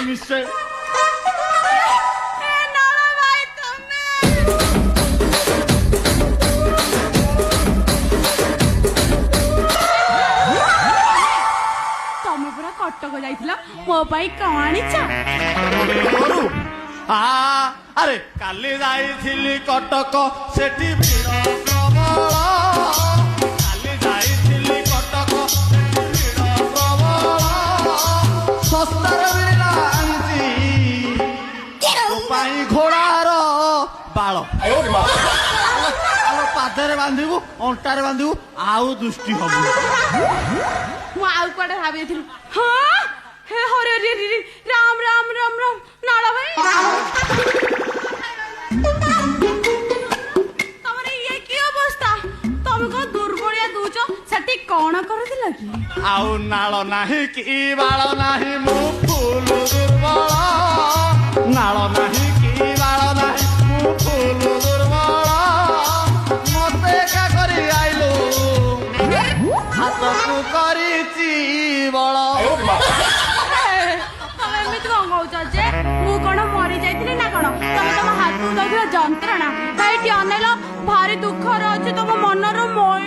ମିଶେ। ତମେ ପୁରା କଟକ ଯାଇଥିଲ, ମୋ ପାଇଁ କଣ ଆଣିଛ? ଆରେ କାଲି ଯାଇଥିଲି କଟକ, ସେଠି ଭିଡ଼ ପ୍ରବଳ। କାଲି ଯାଇଥିଲି କଟକ, ସେଠି ଭିଡ଼ ପ୍ରବଳ। ଶସ୍ତାରେ ମିଳିଲା ଆଣିଛି ତୋ ପାଇଁ ଘୋଡ଼ାର ବାଳ। ପାଦରେ ବାନ୍ଧିବୁ, ଅଣ୍ଟାରେ ବାନ୍ଧିବୁ, ଆଉ ଦୃଷ୍ଟି ହବୁ। ମୁଁ ଆଉ କୁଆଡେ ଭାବିଥିଲି। ହଁ ହେ ହରେ ରାମ ରାମ ରାମ ରାମ ନାଳ ଭାଇ, ତମର ଇଏ କି ଅବସ୍ଥା? ତମେ କଣ ଦୁର୍ବଳିଆ ଦଉଛ? ସେଠି କଣ କରୁଥିଲ କି? ଆଉ ନାଳ ନାହିଁ କି ବାଳ ନାହିଁ, ମୁଁ ଫୁଲ ଦୁର୍ବଳ। ନାଳ ନାହିଁ କି ବାଳ ନାହିଁ, ମୁଁ ଫୁଲ ଦୁର୍ବଳ। ମତେ ଏକା କରି ଆଇଲୁ, ହାତକୁ କରିଛି ବଳ। ତମେ ଏମିତି କଣ କହୁଛ ଯେ? ମୁଁ କଣ ମରି ଯାଇଥିଲି ନା କଣ? ତମେ ତମ ହାତକୁ ଦଉଥିବା ଯନ୍ତ୍ରଣା ଏଇଠି ଅନେଇଲ, ଭାରି ଦୁଃଖର ଅଛି ତମ ମନର মই।